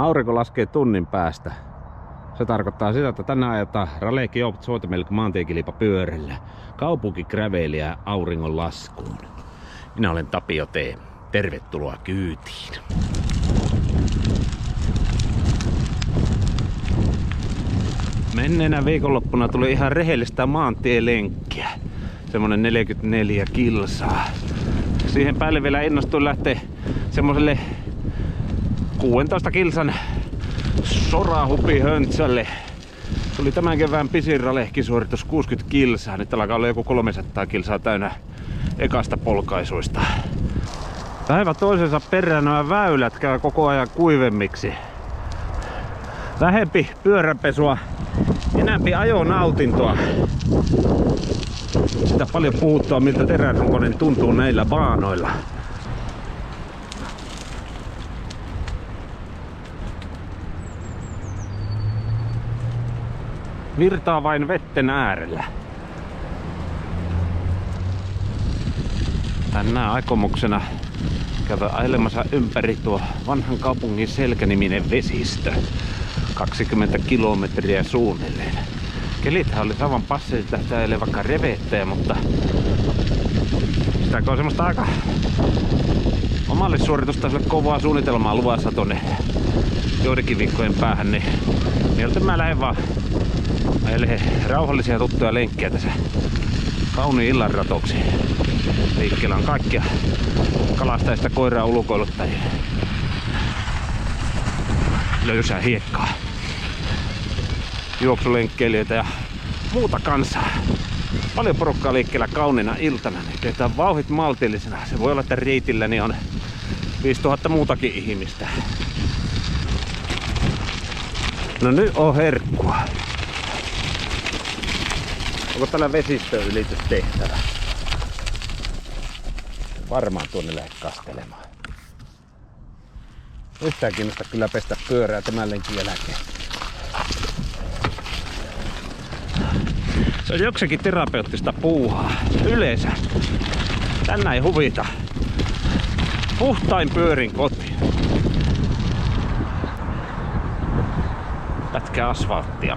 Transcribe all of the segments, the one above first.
Aurinko laskee tunnin päästä. Se tarkoittaa sitä, että tänään ajetaan Raleigh Jobt Soitemelk maantiekilpa pyörällä kaupunkigräveliä auringon laskuun. Minä olen Tapio T. Tervetuloa kyytiin. Menneenä viikonloppuna tuli ihan rehellistä maantielenkkiä. Semmonen 44 kilsaa. Siihen päälle vielä innostuin lähteä semmoselle 16 kilsan sorahupihöntsälle. Tuli tämän kevään pisin Raleigh-suoritus 60 kilsaa. Nyt alkaa olla joku 300 kilsaa täynnä ekasta polkaisuista. Päivä toisensa perään nämä väylät käy koko ajan kuivemmiksi. Vähempi pyöränpesua, enämpi ajonautintoa. Sitä paljon puhuttua, miltä teräsrunkoinen tuntuu näillä baanoilla. Virtaa vain vetten äärellä. Tänään aikomuksena käydä ailemassa ympäri tuo vanhan kaupungin Selkä-niminen vesistö. 20 kilometriä suunnilleen. Kelithän oli saman passelit lähteä ajelemaan vaikka revettejä, mutta sitä on semmoista aika omalle suoritustaiselle kovaa suunnitelmaa luvassa tonne joidenkin viikkojen päähän, niin mieltä mä lähden vaan ajelemaan rauhallisia tuttuja lenkkejä tässä kauniin illan ratoksi. Liikkeellä on kaikkia kalastajista koiraa ulkoiluttajia. Löysää hiekkaa. Juoksulenkkeilijöitä ja muuta kansaa. Paljon porukkaa liikkeellä kauniina iltana. Niin pidetään vauhdit maltillisena. Se voi olla, että reitilläni on 5000 muutakin ihmistä. No nyt on herkkua. Onko tällä vesistöylitys tehtävä? Varmaan tuonne lähde kastelemaan. Yhtään kiinnosta kyllä pestä pyörää tämän lenkin jälkeen. Se on jokseenkin terapeuttista puuhaa. Yleensä. Tänään ei huvita. Puhtain pyörin kotiin. Pätkä asfalttia.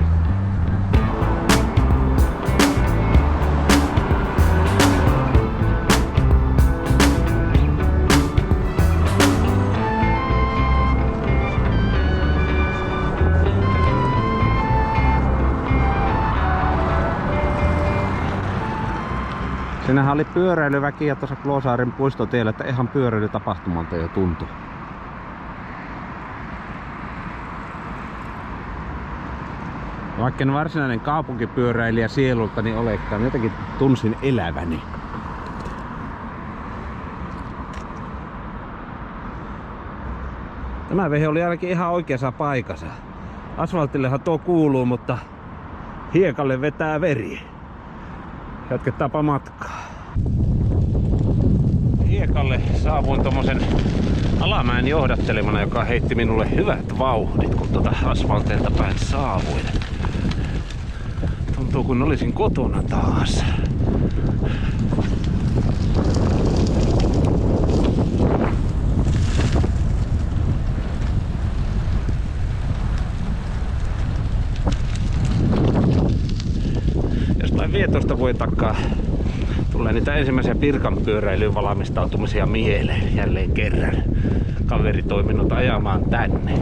Siinähän oli pyöräilyväkiä tuossa Kloosaaren puistotiellä, että ihan pyöräilytapahtumalta jo tuntui. Vaikka en varsinainen kaupunkipyöräilijä sielulta niin olekaan, jotenkin tunsin eläväni. Tämä vehe oli ainakin ihan oikeassa paikassa. Asfaltillehan tuo kuuluu, mutta hiekalle vetää veri. Jatketaanpa matkaa. Hiekalle saavuin tommosen alamäen johdattelemana, joka heitti minulle hyvät vauhdit, kun tuota asfalteilta päin saavuin. Tuntuu kun olisin kotona taas. Jostain 15 vuoden takaa tulee niitä ensimmäisiä Pirkanpyöräilyyn valmistautumisia mieleen jälleen kerran. Kaveri toi minut ajamaan tänne.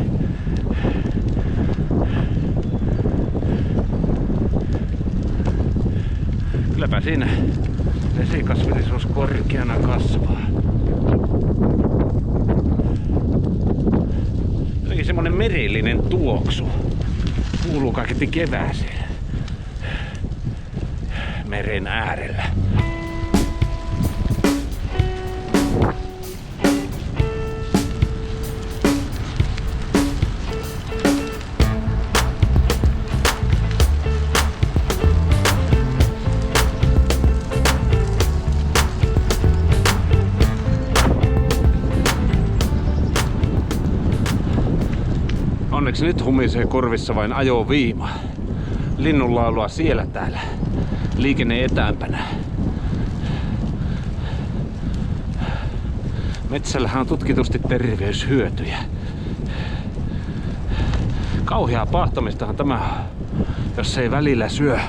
Kylläpä siinä vesikasvillisuus korkeana kasvaa. Jotenkin semmonen merillinen tuoksu. Kuuluu kaiketi kevääseen. Meren äärellä. Onneksi nyt humisee korvissa vain ajoviima. Linnunlaulua siellä täällä. Liikenne etäämpänä. Metsällähän on tutkitusti terveyshyötyjä. Kauheaa pahtomistahan tämä, jos ei välillä syö.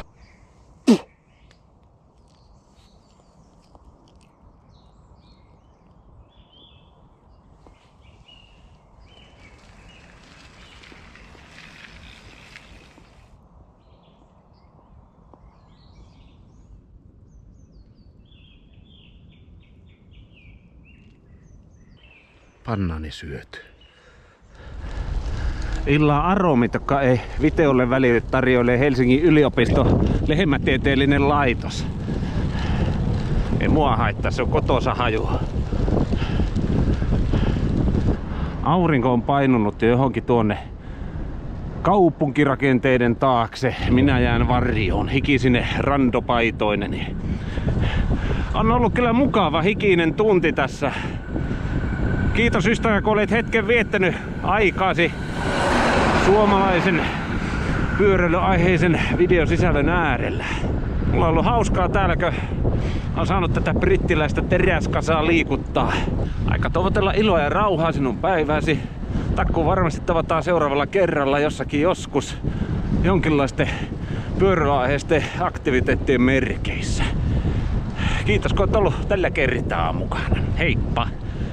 Pannani syöty. Illan aromit, jotka ei videolle välity, tarjoilee Helsingin yliopiston lehmätieteellinen laitos. Ei mua haittaa, se on kotosa haju. Aurinko on painunut jo johonkin tuonne kaupunkirakenteiden taakse. Minä jään varjoon, hikisine randopaitoineni. On ollut kyllä mukava hikinen tunti tässä. Kiitos ystävä, kun olet hetken viettänyt aikaasi suomalaisen pyöräilyaiheisen videosisällön äärellä. Mulla on ollut hauskaa täällä, kun on saanut tätä brittiläistä teräskasaa liikuttaa. Aika toivotella iloa ja rauhaa sinun päivääsi. Takku varmasti tavataan seuraavalla kerralla jossakin joskus jonkinlaisten pyöräilyaiheisten aktiviteettien merkeissä. Kiitos kun olet ollut tällä kertaa mukana. Heippa!